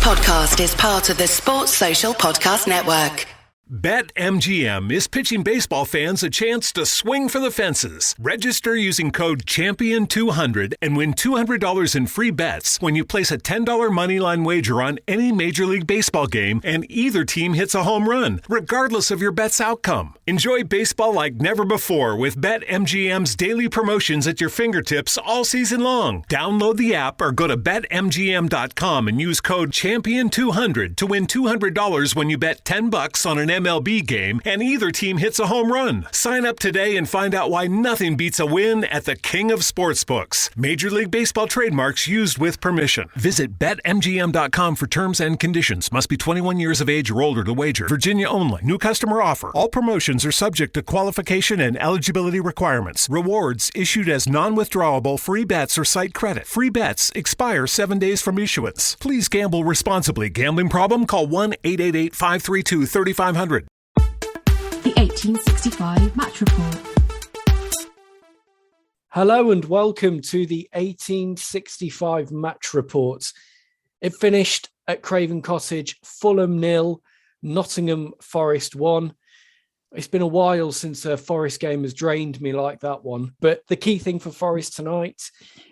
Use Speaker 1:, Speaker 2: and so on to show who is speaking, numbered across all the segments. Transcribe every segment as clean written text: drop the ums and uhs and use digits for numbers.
Speaker 1: podcast is part of the Sports Social Podcast Network.
Speaker 2: BetMGM is pitching baseball fans a chance to swing for the fences. Register using code CHAMPION200 and win $200 in free bets when you place a $10 moneyline wager on any Major League Baseball game and either team hits a home run, regardless of your bet's outcome. Enjoy baseball like never before with BetMGM's daily promotions at your fingertips all season long. Download the app or go to BetMGM.com and use code CHAMPION200 to win $200 when you bet $10 on an MLB game and either team hits a home run. Sign up today and find out why nothing beats a win at the King of Sportsbooks. Major League Baseball trademarks used with permission. Visit BetMGM.com for terms and conditions. Must be 21 years of age or older to wager. Virginia only. New customer offer. All promotions are subject to qualification and eligibility requirements. Rewards issued as non-withdrawable free bets or site credit. Free bets expire 7 days from issuance. Please gamble responsibly. Gambling problem? Call 1-888-532-3500.
Speaker 3: The 1865 Match Report.
Speaker 4: Hello and welcome to the 1865 Match Report. It finished at Craven Cottage, Fulham 0, Nottingham Forest 1. It's been a while since a Forest game has drained me like that one. But the key thing for Forest tonight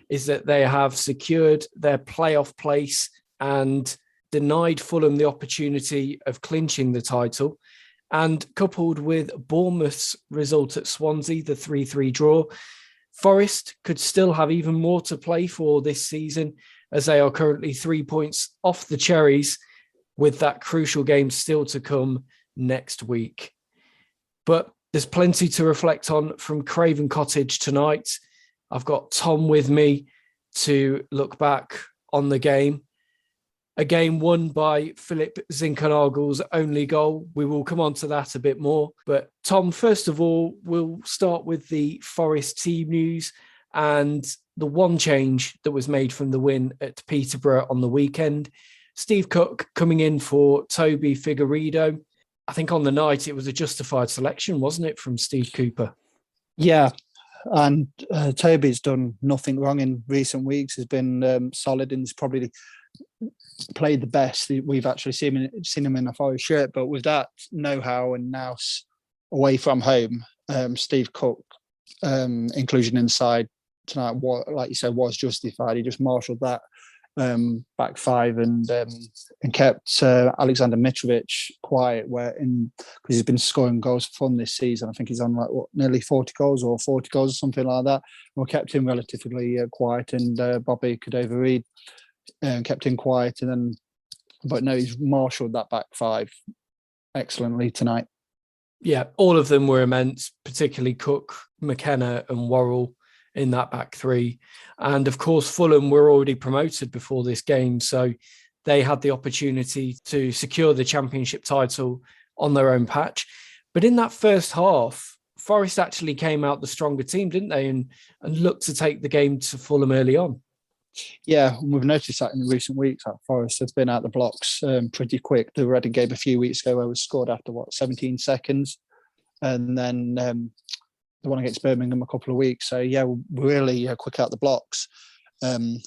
Speaker 4: is that they have secured their playoff place and denied Fulham the opportunity of clinching the title. And coupled with Bournemouth's result at Swansea, the 3-3 draw, Forest could still have even more to play for this season, as they are currently 3 points off the Cherries, with that crucial game still to come next week. But there's plenty to reflect on from Craven Cottage tonight. I've got Tom with me to look back on the game. A game won by Philip Zinckkernagel's only goal. We will come on to that a bit more. But Tom, first of all, we'll start with the Forest team news and the one change that was made from the win at Peterborough on the weekend. Steve Cook coming in for Toby Figueiredo. I think on the night it was a justified selection, wasn't it, from Steve Cooper?
Speaker 5: Yeah, and Toby's done nothing wrong in recent weeks. He's been solid and he's probably played the best we've actually seen him in a Forest shirt. But with that know-how and now away from home, Steve Cook inclusion inside tonight, like you said, was justified. He just marshalled that back five and kept Alexander Mitrovic quiet, because he's been scoring goals for fun this season. I think he's on nearly 40 goals or 40 goals or something like that. We kept him relatively quiet, and Bobby Cordova-Reid kept him quiet. But no, he's marshalled that back five excellently tonight.
Speaker 4: Yeah, all of them were immense, particularly Cook, McKenna and Worrell in that back three. And of course, Fulham were already promoted before this game, so they had the opportunity to secure the championship title on their own patch. But in that first half, Forest actually came out the stronger team, didn't they? And looked to take the game to Fulham early on.
Speaker 5: Yeah, we've noticed that in recent weeks. That Forest has been out the blocks pretty quick. The Reading game a few weeks ago where we scored after 17 seconds. And then the one against Birmingham a couple of weeks. So yeah, we're really quick out the blocks. And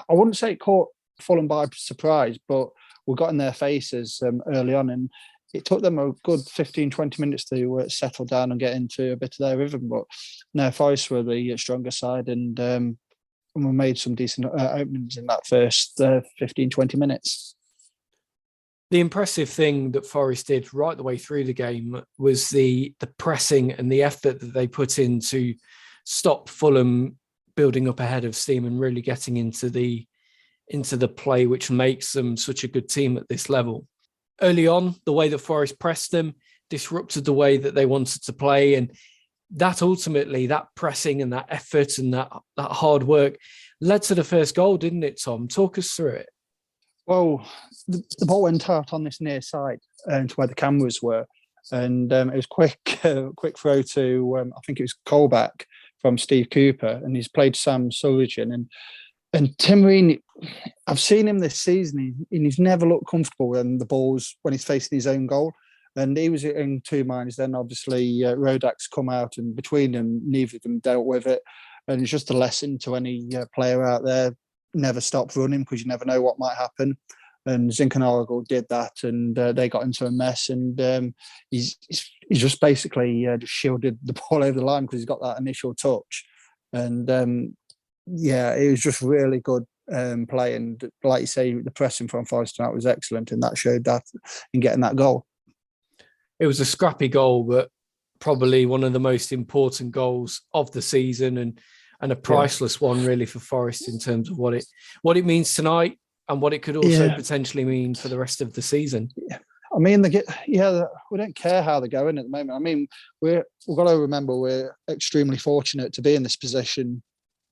Speaker 5: I wouldn't say it caught Fulham by surprise, but we got in their faces early on, and it took them a good 15-20 minutes to settle down and get into a bit of their rhythm. But no, Forest were the stronger side, and we made some decent openings in that first 15-20 minutes.
Speaker 4: The impressive thing that Forest did right the way through the game was the pressing and the effort that they put in to stop Fulham building up ahead of steam and really getting into the play, which makes them such a good team at this level. Early on, the way that Forest pressed them disrupted the way that they wanted to play, and that ultimately, that pressing and that effort and that hard work led to the first goal, didn't it, Tom? Talk us through it.
Speaker 5: Well, the ball went out on this near side to where the cameras were, and it was quick throw to I think it was Colback from Steve Cooper, and he's played Sam Surgeon and Tim Ream. I've seen him this season, and he's never looked comfortable when he's facing his own goal, and he was in two minds. Then obviously Rodak's come out, and between them, neither of them dealt with it, and it's just a lesson to any player out there. Never stop running because you never know what might happen. and Zinckernagel did that, and they got into a mess. And he's just basically just shielded the ball over the line because he's got that initial touch. And it was just really good play. And like you say, the pressing from Forest tonight was excellent, and that showed that in getting that goal.
Speaker 4: It was a scrappy goal, but probably one of the most important goals of the season, and a priceless one really for Forest in terms of what it means tonight and what it could also potentially mean for the rest of the season.
Speaker 5: Yeah. I mean, we don't care how they're going at the moment. I mean, we've got to remember we're extremely fortunate to be in this position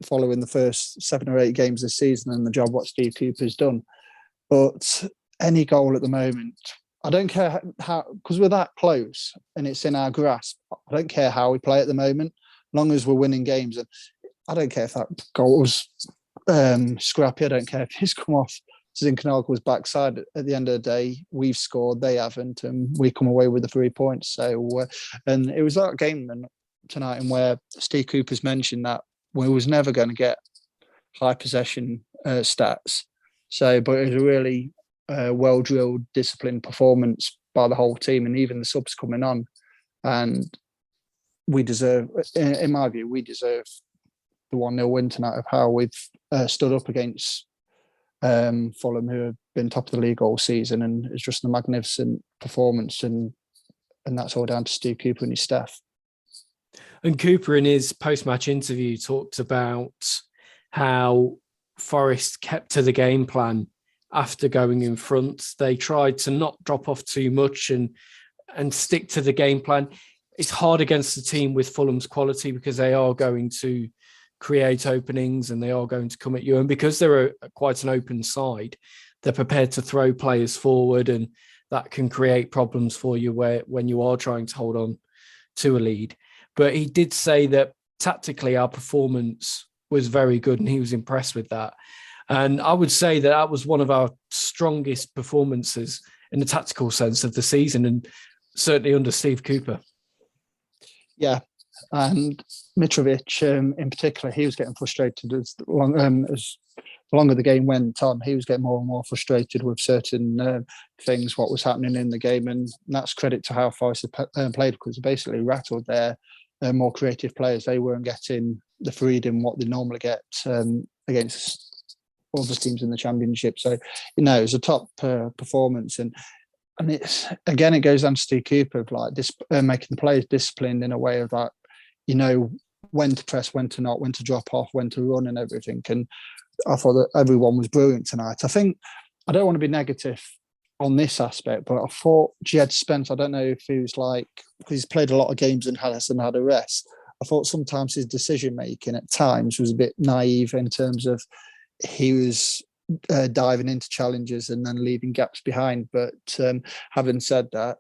Speaker 5: following the first 7 or 8 games this season and the job what Steve Cooper's done. But any goal at the moment, I don't care how, because we're that close and it's in our grasp. I don't care how we play at the moment, as long as we're winning games. And I don't care if that goal was scrappy. I don't care if it's come off Zinckernagel backside. At the end of the day, we've scored, they haven't, and we come away with the 3 points. So, and it was that game tonight, and where Steve Cooper's mentioned that we was never going to get high possession stats. So, but it was a really well drilled, disciplined performance by the whole team, and even the subs coming on. And we deserve, in my view, the 1-0 win tonight of how we've stood up against Fulham, who have been top of the league all season, and it's just a magnificent performance, and that's all down to Steve Cooper and his staff.
Speaker 4: And Cooper, in his post-match interview, talked about how Forest kept to the game plan after going in front. They tried to not drop off too much and stick to the game plan. It's hard against the team with Fulham's quality because they are going to create openings and they are going to come at you. And because they're quite an open side, they're prepared to throw players forward, and that can create problems for you when you are trying to hold on to a lead. But he did say that tactically our performance was very good and he was impressed with that. And I would say that was one of our strongest performances in the tactical sense of the season, and certainly under Steve Cooper. Yeah.
Speaker 5: And Mitrovic, in particular, he was getting frustrated as the longer the game went on. He was getting more and more frustrated with certain things, what was happening in the game. And that's credit to how Forest had played, because they basically rattled their more creative players. They weren't getting the freedom what they normally get against other teams in the Championship. So, it was a top performance. And it's, again, it goes down to Steve Cooper of like this, making the players disciplined in a way of that, when to press, when to not, when to drop off, when to run and everything. And I thought that everyone was brilliant tonight. I think, I don't want to be negative on this aspect, but I thought Jed Spence, I don't know if he was like, because he's played a lot of games and hasn't had a rest. I thought sometimes his decision making at times was a bit naive in terms of he was diving into challenges and then leaving gaps behind. But having said that,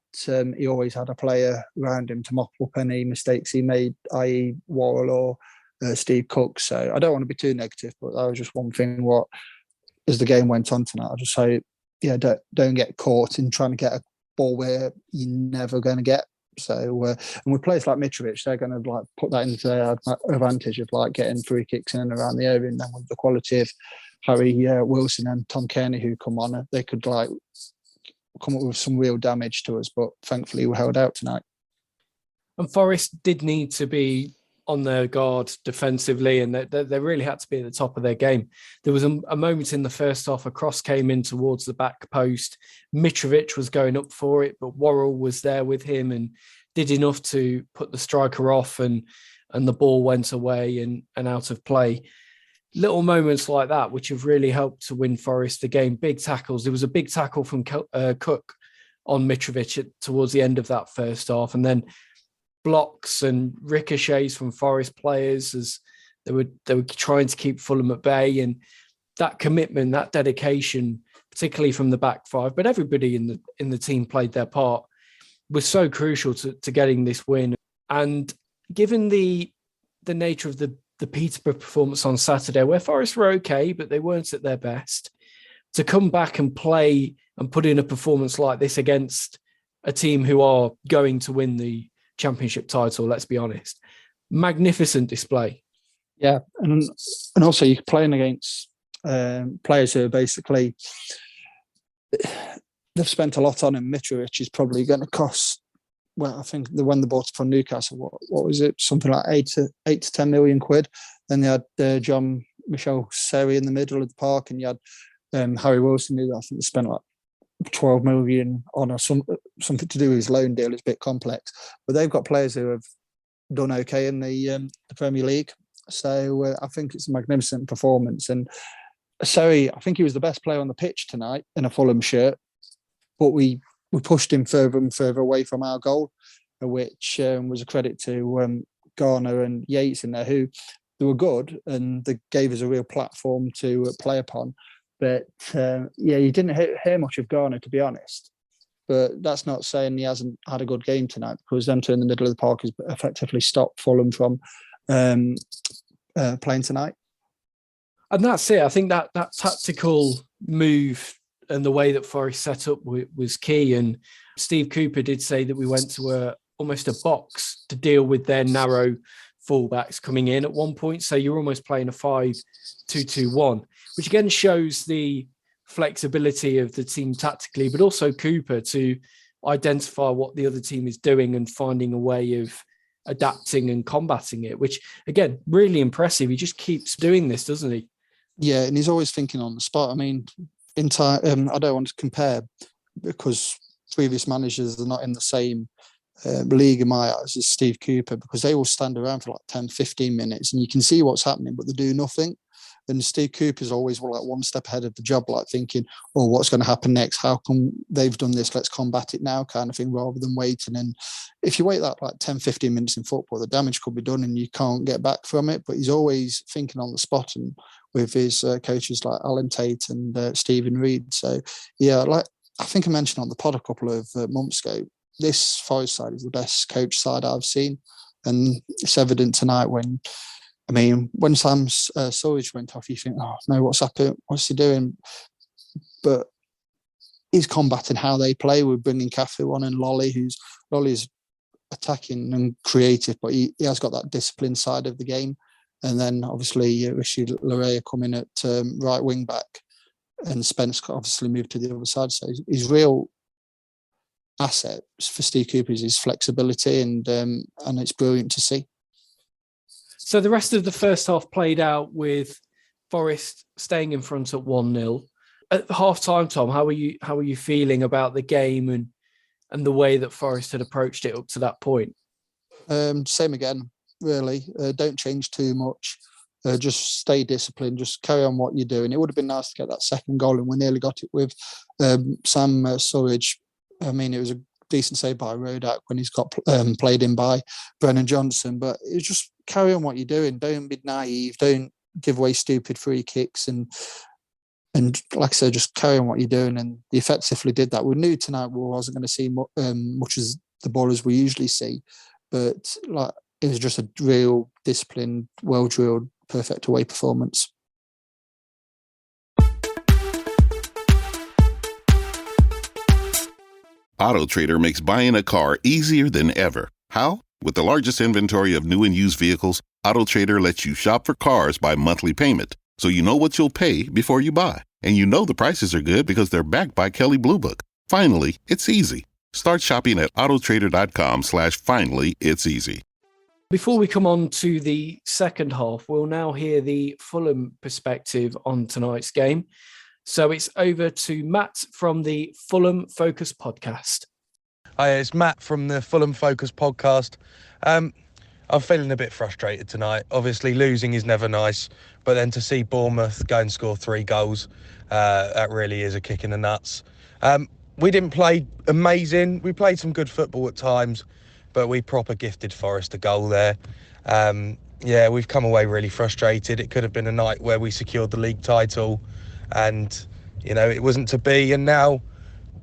Speaker 5: he always had a player around him to mop up any mistakes he made, i.e. Worrell or Steve Cook. So I don't want to be too negative, but that was just one thing what, as the game went on tonight, I'll just say, don't get caught in trying to get a ball where you're never going to get. So, and with players like Mitrovic, they're going to like put that into their advantage of like getting free kicks in and around the area. And then with the quality of Harry Wilson and Tom Kearney who come on, they could like come up with some real damage to us. But thankfully, we held out tonight.
Speaker 4: And Forest did need to be on their guard defensively, and they really had to be at the top of their game. There was a moment in the first half, a cross came in towards the back post. Mitrovic was going up for it, but Worrell was there with him and did enough to put the striker off, and the ball went away and out of play. Little moments like that, which have really helped to win Forest the game. Big tackles. There was a big tackle from Cook on Mitrovic towards the end of that first half, and then blocks and ricochets from Forest players as they were trying to keep Fulham at bay. And that commitment, that dedication, particularly from the back five, but everybody in the team played their part, was so crucial to getting this win. And given the nature of the Peterborough performance on Saturday, where Forest were okay, but they weren't at their best, to come back and play and put in a performance like this against a team who are going to win the Championship title, let's be honest. Magnificent display.
Speaker 5: Yeah, and also you're playing against players who are basically they've spent a lot on him. Mitrovic is probably going to cost. Well, I think when they bought it from Newcastle, what was it? Something like 8 to 10 million quid. Then they had John Michel Seri in the middle of the park, and you had Harry Wilson, who I think they spent like 12 million on, or something to do with his loan deal. It's a bit complex, but they've got players who have done okay in the Premier League. So I think it's a magnificent performance. And Seri, I think he was the best player on the pitch tonight in a Fulham shirt, but we pushed him further and further away from our goal, which was a credit to Garner and Yates in there, who they were good and they gave us a real platform to play upon. But you didn't hear much of Garner, to be honest. But that's not saying he hasn't had a good game tonight, because them two in the middle of the park has effectively stopped Fulham from playing tonight.
Speaker 4: And that's it. I think that tactical move and the way that Forest set up was key. And Steve Cooper did say that we went to almost a box to deal with their narrow fullbacks coming in at one point. So you're almost playing a 5-2-2-1, which again shows the flexibility of the team tactically, but also Cooper to identify what the other team is doing and finding a way of adapting and combating it, which again, really impressive. He just keeps doing this, doesn't he?
Speaker 5: Yeah, and he's always thinking on the spot. I mean, in time, I don't want to compare because previous managers are not in the same league in my eyes as Steve Cooper, because they will stand around for like 10, 15 minutes and you can see what's happening, but they do nothing. And Steve Cooper's always like one step ahead of the job, like thinking, oh, what's going to happen next? How come they've done this? Let's combat it now, kind of thing, rather than waiting. And if you wait that like 10, 15 minutes in football, the damage could be done and you can't get back from it. But he's always thinking on the spot, and with his coaches like Alan Tate and Stephen Reid. So, yeah, like I think I mentioned on the pod a couple of months ago, this Forest side is the best coach side I've seen. And it's evident tonight when Sam Surridge went off, you think, oh, no, what's happened? What's he doing? But he's combating how they play. We're bringing Cafu on and Lolly's attacking and creative, but he has got that discipline side of the game. And then obviously Rishi Larea coming at right wing back, and Spence obviously moved to the other side. So his real asset for Steve Cooper is his flexibility, and it's brilliant to see.
Speaker 4: So the rest of the first half played out with Forest staying in front at 1-0. At half time, Tom, how are you feeling about the game and the way that Forest had approached it up to that point?
Speaker 5: Same again, really. Don't change too much. Just stay disciplined. Just carry on what you're doing. It would have been nice to get that second goal, and we nearly got it with Sam Surridge. I mean, it was a decent save by Rodak when he's got played in by Brennan Johnson. But it's just carry on what you're doing. Don't be naive. Don't give away stupid free kicks. And like I said, just carry on what you're doing. And they effectively did that. We knew tonight we wasn't going to see much as the ball as we usually see. But like it was just a real disciplined, well-drilled, perfect away performance.
Speaker 6: AutoTrader makes buying a car easier than ever. How? With the largest inventory of new and used vehicles, AutoTrader lets you shop for cars by monthly payment, so you know what you'll pay before you buy. And you know the prices are good because they're backed by Kelley Blue Book. Finally, it's easy. Start shopping at autotrader.com/finally it's easy.
Speaker 4: Before we come on to the second half, we'll now hear the Fulham perspective on tonight's game. So it's over to Matt from the Fulham Focus podcast.
Speaker 7: Hi, it's Matt from the Fulham Focus podcast. I'm feeling a bit frustrated tonight. Obviously, losing is never nice, but then to see Bournemouth go and score 3 goals, that really is a kick in the nuts. We didn't play amazing. We played some good football at times, but we proper gifted Forest a goal there. We've come away really frustrated. It could have been a night where we secured the league title, and it wasn't to be. And now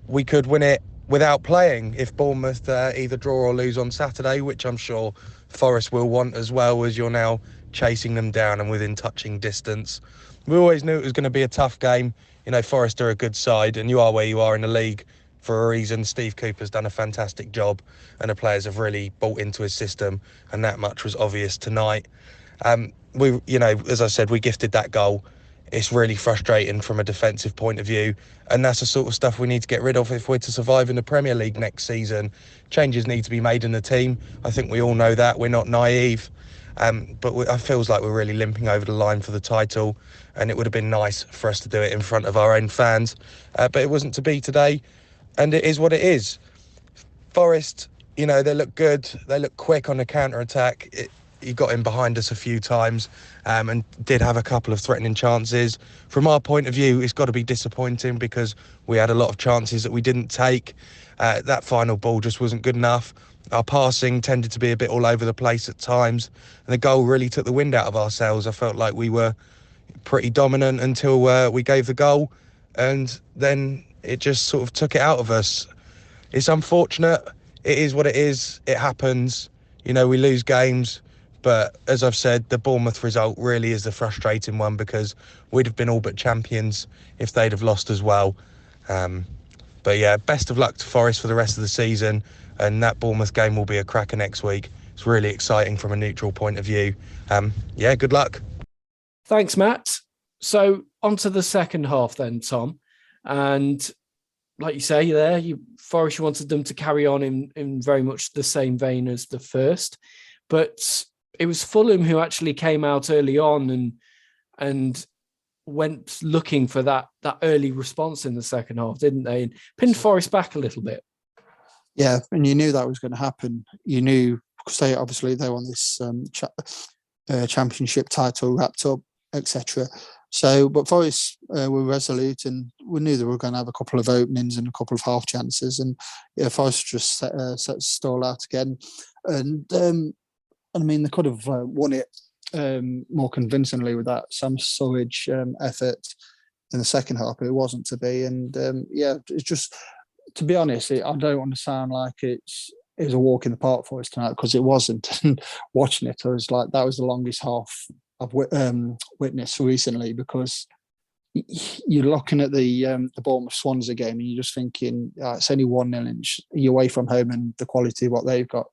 Speaker 7: we could win it without playing if Bournemouth either draw or lose on Saturday, which I'm sure Forest will want as well, as you're now chasing them down and within touching distance. We always knew it was going to be a tough game. Forest are a good side, and you are where you are in the league for a reason. Steve Cooper's done a fantastic job, and the players have really bought into his system, and that much was obvious tonight. As I said, we gifted that goal. it's really frustrating from a defensive point of view, and that's the sort of stuff we need to get rid of if we're to survive in the Premier League next season. Changes need to be made in the team. I think we all know that. We're not naive, but it feels like we're really limping over the line for the title, and it would have been nice for us to do it in front of our own fans, but it wasn't to be today, and it is what it is. Forest, they look good. They look quick on the counter-attack. He got in behind us a few times and did have a couple of threatening chances. From our point of view, it's got to be disappointing because we had a lot of chances that we didn't take. That final ball just wasn't good enough. Our passing tended to be a bit all over the place at times, and the goal really took the wind out of ourselves. I felt like we were pretty dominant until we gave the goal, and then it just sort of took it out of us. It's unfortunate. It is what it is. It happens. We lose games. But as I've said, the Bournemouth result really is the frustrating one because we'd have been all but champions if they'd have lost as well. But yeah, best of luck to Forest for the rest of the season. And that Bournemouth game will be a cracker next week. It's really exciting from a neutral point of view. Good luck.
Speaker 4: Thanks, Matt. So on to the second half then, Tom. And like you say there, Forest, you wanted them to carry on in very much the same vein as the first. But it was Fulham who actually came out early on and went looking for that early response in the second half, didn't they? And pinned Forest back a little bit.
Speaker 5: Yeah, and you knew that was going to happen. You knew, because they won this championship title wrapped up, etc. So, but Forest were resolute, and we knew they were going to have a couple of openings and a couple of half chances, and Forest just set stall out again. And I mean, they could have won it more convincingly with that Sam Surridge effort in the second half, but it wasn't to be. And it's just, to be honest, I don't want to sound like it was a walk in the park for us tonight, because it wasn't. And watching it, I was like, that was the longest half I've witnessed recently, because you're looking at the Bournemouth Swansea game and you're just thinking, it's only 1-0 and you're away from home and the quality of what they've got.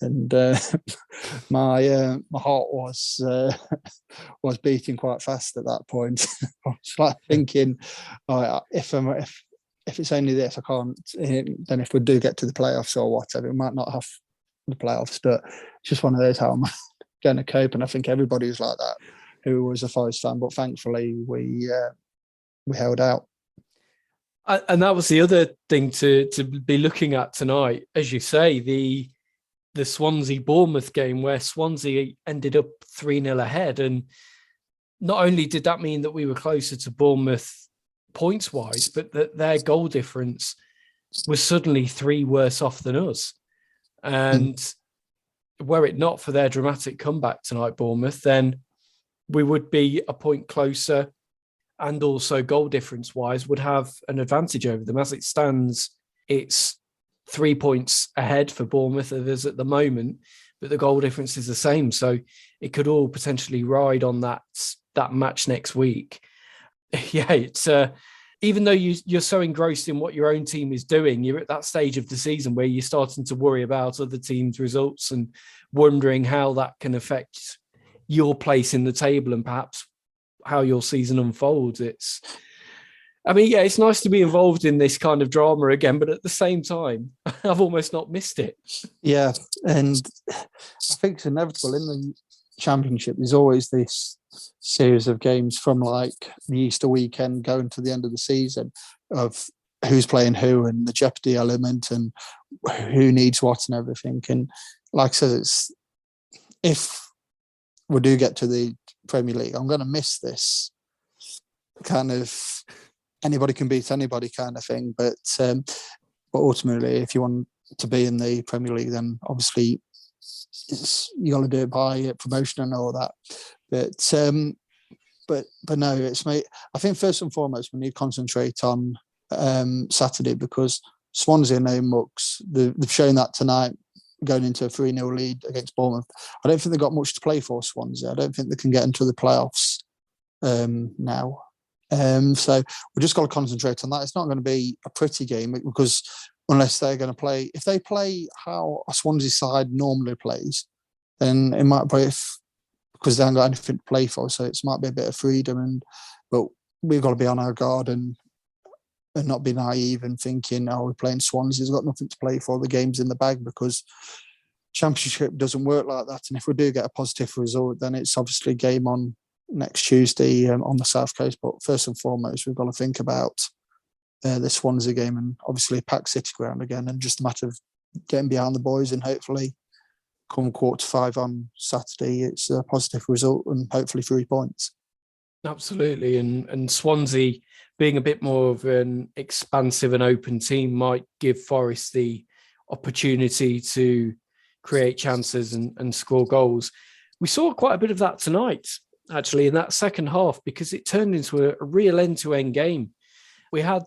Speaker 5: And my heart was beating quite fast at that point. I was like thinking, if it's only this, I can't. Then if we do get to the playoffs or whatever, we might not have the playoffs. But it's just one of those, how I'm going to cope. And I think everybody was like that who was a Forest fan. But thankfully, we held out.
Speaker 4: And that was the other thing to be looking at tonight, as you say, the Swansea-Bournemouth game, where Swansea ended up 3-0 ahead. And not only did that mean that we were closer to Bournemouth points-wise, but that their goal difference was suddenly 3 worse off than us. And were it not for their dramatic comeback tonight, Bournemouth, then we would be a point closer, and also goal difference-wise would have an advantage over them. As it stands, it's 3 points ahead for Bournemouth of us at the moment, but the goal difference is the same. So it could all potentially ride on that match next week. Yeah, it's even though you're so engrossed in what your own team is doing, you're at that stage of the season where you're starting to worry about other teams' results and wondering how that can affect your place in the table and perhaps how your season unfolds. It's nice to be involved in this kind of drama again, but at the same time, I've almost not missed it.
Speaker 5: Yeah, and I think it's inevitable in the Championship. There's always this series of games from like the Easter weekend going to the end of the season of who's playing who and the jeopardy element and who needs what and everything. And like I said, if we do get to the Premier League, I'm going to miss this kind of anybody can beat anybody kind of thing. But ultimately, if you want to be in the Premier League, then obviously you got to do it by promotion and all that. But no, it's me. I think first and foremost we need to concentrate on Saturday, because Swansea are no mucks. They've shown that tonight, going into a 3-0 lead against Bournemouth. I don't think they've got much to play for, Swansea. I don't think they can get into the playoffs now. So we've just got to concentrate on that. It's not going to be a pretty game, because unless they're going to play, if they play how a Swansea side normally plays, then it might be because they haven't got anything to play for. So it might be a bit of freedom, and but we've got to be on our guard and not be naive and thinking, oh, we're playing Swansea, he's got nothing to play for, the game's in the bag, because Championship doesn't work like that. And if we do get a positive result, then it's obviously game on next Tuesday on the South Coast. But first and foremost, we've got to think about the Swansea game, and obviously Pack City ground again, and just a matter of getting behind the boys, and hopefully come 4:45 on Saturday, it's a positive result and hopefully 3 points.
Speaker 4: Absolutely. And Swansea being a bit more of an expansive and open team might give Forest the opportunity to create chances and score goals. We saw quite a bit of that tonight, actually, in that second half, because it turned into a real end-to-end game. We had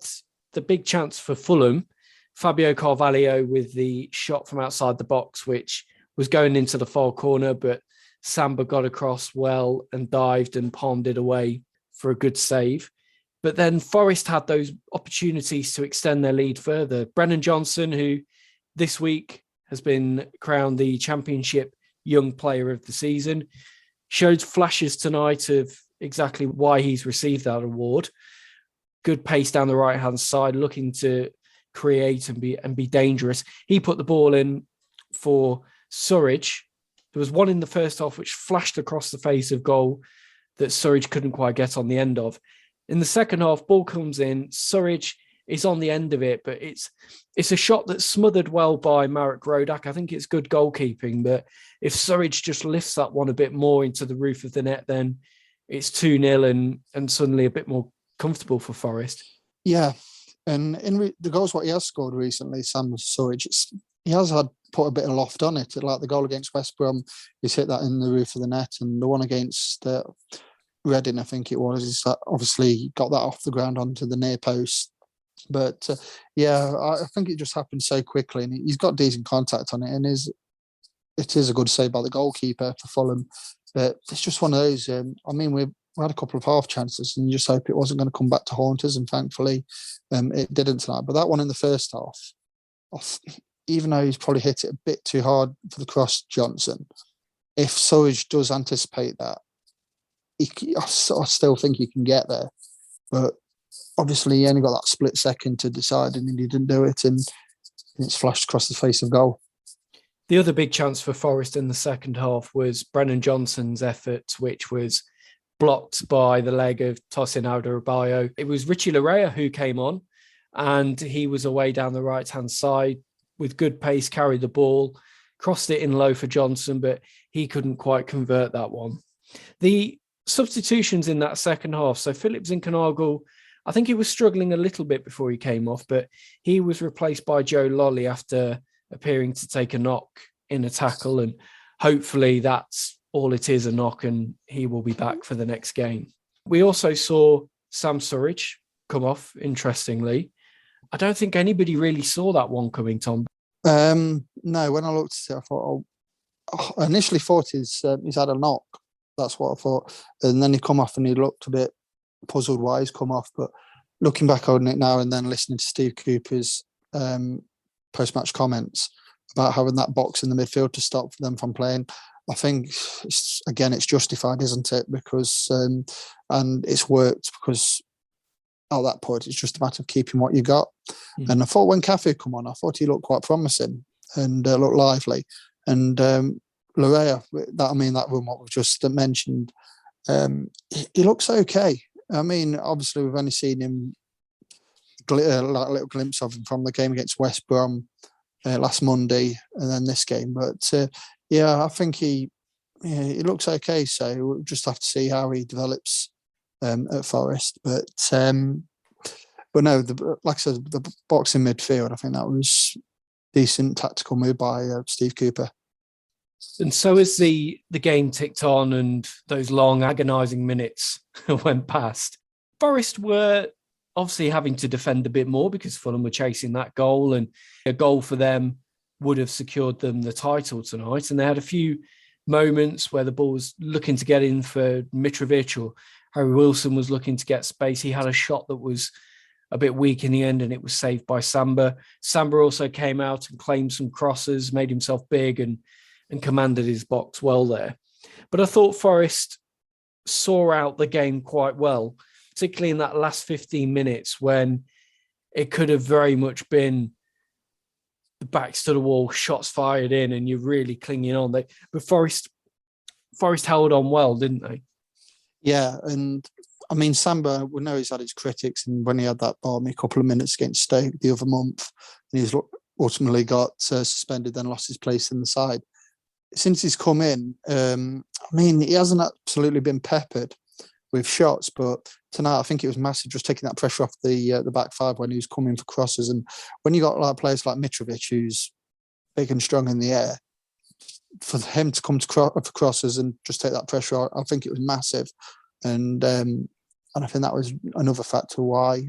Speaker 4: the big chance for Fulham, Fabio Carvalho with the shot from outside the box, which was going into the far corner, but Samba got across well and dived and palmed it away for a good save. But then Forest had those opportunities to extend their lead further. Brennan Johnson, who this week has been crowned the Championship Young Player of the Season, showed flashes tonight of exactly why he's received that award. Good pace down the right-hand side, looking to create and be dangerous. He put the ball in for Surridge. There was one in the first half which flashed across the face of goal that Surridge couldn't quite get on the end of. In the second half, ball comes in, Surridge is on the end of it, but it's a shot that's smothered well by Marek Rodak. I think it's good goalkeeping, but if Surridge just lifts that one a bit more into the roof of the net, then it's 2-0 and suddenly a bit more comfortable for Forest.
Speaker 5: Yeah, and in the goals what he has scored recently, Sam Surridge, he has had put a bit of loft on it. Like the goal against West Brom, he's hit that in the roof of the net, and the one against Reading, I think it was, is that obviously got that off the ground onto the near post. But I think it just happened so quickly, and he's got decent contact on it, and it is a good save by the goalkeeper for Fulham. But it's just one of those. We had a couple of half chances, and you just hope it wasn't going to come back to haunt us, and thankfully it didn't tonight. But that one in the first half, even though he's probably hit it a bit too hard for the cross, Johnson, if Surridge does anticipate that, I still think he can get there. But obviously he only got that split second to decide, and he didn't do it, and it's flashed across the face of goal.
Speaker 4: The other big chance for Forest in the second half was Brennan Johnson's effort, which was blocked by the leg of Tosin Alderweireld. It was Richie Larea who came on, and he was away down the right-hand side with good pace, carried the ball, crossed it in low for Johnson, but he couldn't quite convert that one. The substitutions in that second half, so Philip Zinckernagel, I think he was struggling a little bit before he came off, but he was replaced by Joe Lolly after appearing to take a knock in a tackle, and hopefully that's all it is, a knock, and he will be back for the next game. We also saw Sam Surridge come off, interestingly. I don't think anybody really saw that one coming, Tom.
Speaker 5: No, when I looked at it, I thought, I initially thought he's had a knock. That's what I thought. And then he come off and he looked a bit puzzled why he's come off. But looking back on it now and then listening to Steve Cooper's post-match comments about having that box in the midfield to stop them from playing, I think, it's justified, isn't it? Because, and it's worked, because at that point, it's just a matter of keeping what you got. Mm. And I thought when Cafu come on, I thought he looked quite promising and looked lively. And Larea, that run what we've just mentioned, he looks okay. I mean, obviously we've only seen him like a little glimpse of him from the game against West Brom last Monday, and then this game. But I think he looks okay. So we'll just have to see how he develops at Forest. But no, like I said, the boxing midfield, I think that was decent tactical move by Steve Cooper.
Speaker 4: And so as the game ticked on and those long agonising minutes went past, Forest were obviously having to defend a bit more because Fulham were chasing that goal, and a goal for them would have secured them the title tonight. And they had a few moments where the ball was looking to get in for Mitrovic, or Harry Wilson was looking to get space. He had a shot that was a bit weak in the end, and it was saved by Samba. Samba also came out and claimed some crosses, made himself big and commanded his box well there. But I thought Forest saw out the game quite well. particularly in that last 15 minutes when it could have very much been the backs to the wall, shots fired in, and you're really clinging on. But Forest held on well, didn't they?
Speaker 5: Yeah, and I mean, Samba, we know he's had his critics, and when he had that balmy couple of minutes against Stoke the other month, and he's ultimately got suspended, then lost his place in the side. Since he's come in, I mean, he hasn't absolutely been peppered with shots, but tonight I think it was massive just taking that pressure off the back five when he was coming for crosses. And when you got like players like Mitrovic, who's big and strong in the air, for him to come for crosses and just take that pressure out, I think it was massive. And I think that was another factor why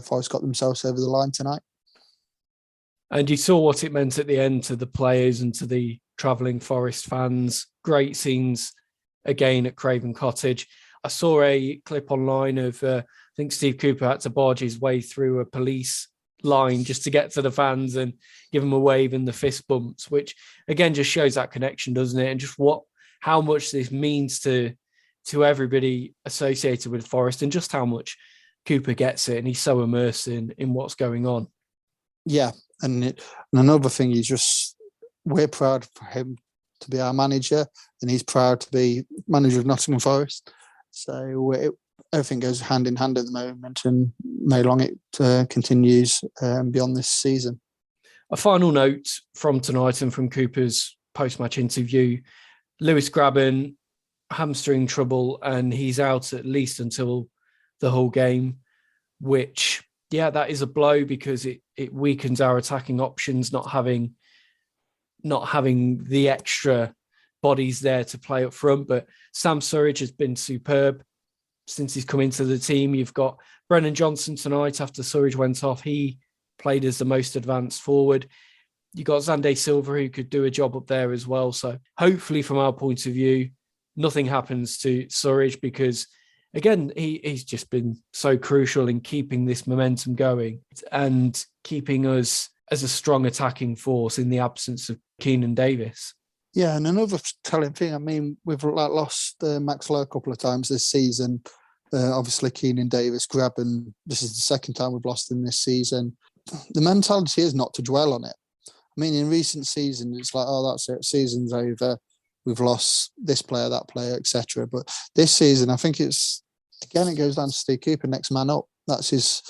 Speaker 5: Forest got themselves over the line tonight.
Speaker 4: And you saw what it meant at the end to the players and to the travelling Forest fans. Great scenes again at Craven Cottage. I saw a clip online of, I think Steve Cooper had to barge his way through a police line just to get to the fans and give them a wave and the fist bumps, which again just shows that connection, doesn't it? And just how much this means to everybody associated with Forest, and just how much Cooper gets it, and he's so immersed in what's going on. Yeah,
Speaker 5: and another thing is we're proud for him to be our manager, and he's proud to be manager of Nottingham Forest. So everything goes hand in hand at the moment, and may long it continues beyond this season.
Speaker 4: A final note from tonight and from Cooper's post-match interview: Lewis Grabban, hamstring trouble, and he's out at least until the whole game, which, yeah, that is a blow because it weakens our attacking options, not having the extra bodies there to play up front. But Sam Surridge has been superb since he's come into the team. You've got Brennan Johnson tonight after Surridge went off. He played as the most advanced forward. You got Zande Silva, who could do a job up there as well. So hopefully from our point of view, nothing happens to Surridge, because again, he's just been so crucial in keeping this momentum going and keeping us as a strong attacking force in the absence of Keenan Davis.
Speaker 5: Yeah, and another telling thing, I mean, we've lost Max Lowe a couple of times this season. Obviously, Keenan Davis, Grabban, this is the second time we've lost him this season. The mentality is not to dwell on it. I mean, in recent seasons, it's like, oh, that's it, season's over. We've lost this player, that player, etc. But this season, I think it goes down to Steve Cooper, next man up. That's his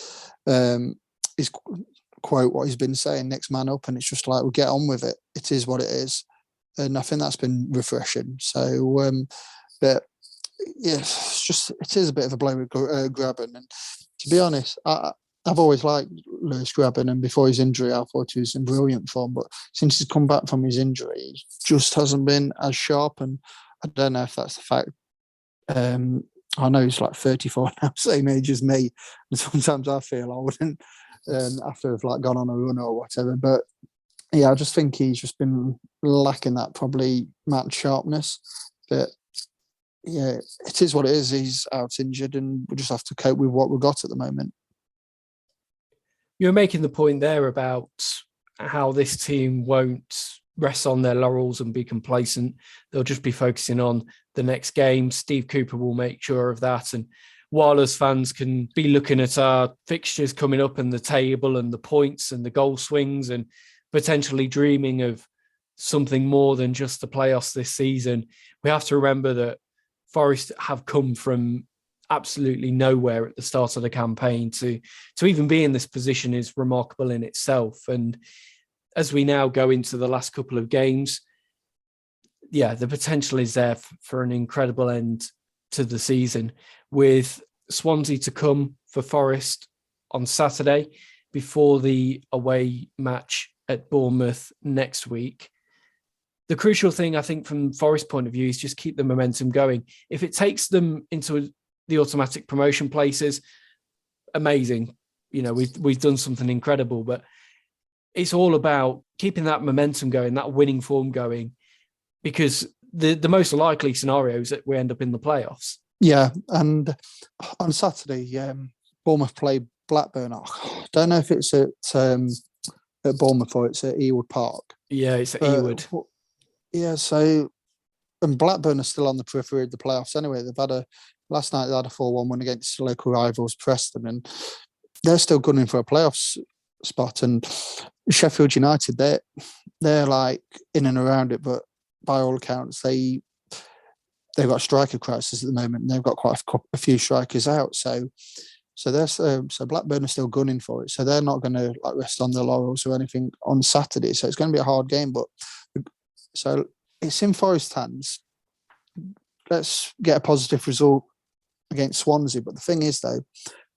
Speaker 5: quote, what he's been saying, next man up. And it's just like, we'll get on with it. It is what it is. And I think that's been refreshing. So, but yes, it is a bit of a blow with Grabban. And to be honest, I've always liked Lewis Grabban, and before his injury, I thought he was in brilliant form. But since he's come back from his injury, he just hasn't been as sharp. And I don't know if that's the fact. I know he's like 34 now, same age as me. And sometimes I feel I wouldn't after I've like gone on a run or whatever. But yeah, I just think he's just been lacking that probably match sharpness. But yeah, it is what it is. He's out injured, and we just have to cope with what we've got at the moment.
Speaker 4: You're making the point there about how this team won't rest on their laurels and be complacent. They'll just be focusing on the next game. Steve Cooper will make sure of that. And while us fans can be looking at our fixtures coming up and the table and the points and the goal swings and potentially dreaming of something more than just the playoffs this season, we have to remember that Forest have come from absolutely nowhere at the start of the campaign. To even be in this position is remarkable in itself. And as we now go into the last couple of games, yeah, the potential is there for an incredible end to the season, with Swansea to come for Forest on Saturday before the away match at Bournemouth next week. The crucial thing, I think, from Forest's point of view, is just keep the momentum going. If it takes them into the automatic promotion places, amazing. You know, we've done something incredible, but it's all about keeping that momentum going, that winning form going, because the most likely scenario is that we end up in the playoffs.
Speaker 5: Yeah, and on Saturday, Bournemouth play Blackburn. I don't know if it's at Bournemouth or it's at Ewood Park.
Speaker 4: Yeah, it's at Ewood.
Speaker 5: Yeah, so, and Blackburn are still on the periphery of the playoffs anyway. They've had a Last night they had a 4-1 win against local rivals Preston, and they're still gunning for a playoffs spot. And Sheffield United, they're like in and around it, but by all accounts, they've got a striker crisis at the moment, and they've got quite a few strikers out. So Blackburn are still gunning for it. So they're not going to like rest on their laurels or anything on Saturday. So it's going to be a hard game. But so it's in Forest hands. Let's get a positive result against Swansea. But the thing is, though,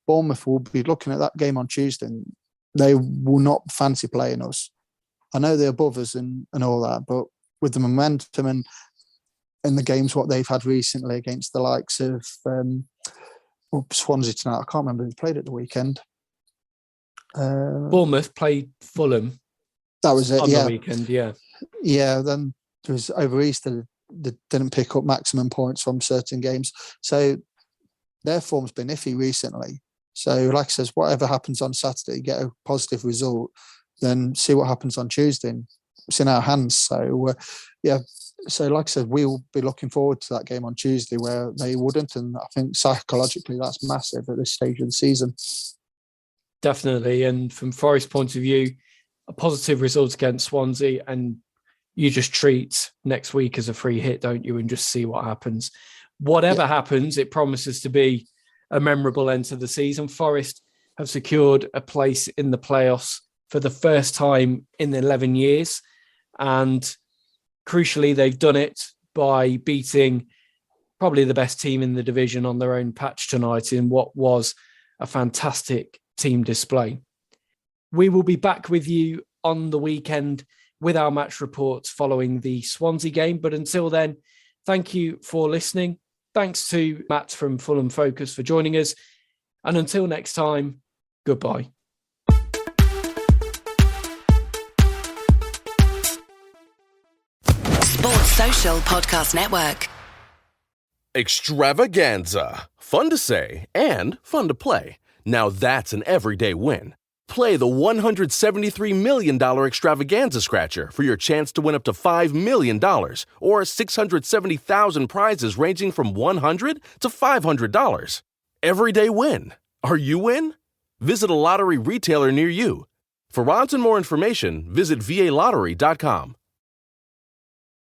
Speaker 5: Bournemouth will be looking at that game on Tuesday, and they will not fancy playing us. I know they're above us and all that, but with the momentum and the games what they've had recently against the likes of Swansea tonight, I can't remember who played at the weekend.
Speaker 4: Bournemouth played Fulham.
Speaker 5: That was it.
Speaker 4: On
Speaker 5: the
Speaker 4: weekend, yeah.
Speaker 5: Yeah, then there was over Easter. They didn't pick up maximum points from certain games, so their form's been iffy recently. So, like I says, whatever happens on Saturday, get a positive result, then see what happens on Tuesday. It's in our hands. So, So, like I said, we'll be looking forward to that game on Tuesday where they wouldn't. And I think psychologically that's massive at this stage of the season.
Speaker 4: Definitely. And from Forest's point of view, a positive result against Swansea, and you just treat next week as a free hit, don't you? And just see what happens. Whatever happens, it promises to be a memorable end to the season. Forest have secured a place in the playoffs for the first time in 11 years. And crucially, they've done it by beating probably the best team in the division on their own patch tonight in what was a fantastic team display. We will be back with you on the weekend with our match reports following the Swansea game. But until then, thank you for listening. Thanks to Matt from Fulham Focus for joining us. And until next time, goodbye.
Speaker 1: Sports Social Podcast Network.
Speaker 8: Extravaganza. Fun to say and fun to play. Now that's an everyday win. Play the $173 million Extravaganza Scratcher for your chance to win up to $5 million or 670,000 prizes ranging from $100 to $500. Everyday win. Are you in? Visit a lottery retailer near you. For odds and more information, visit VALottery.com.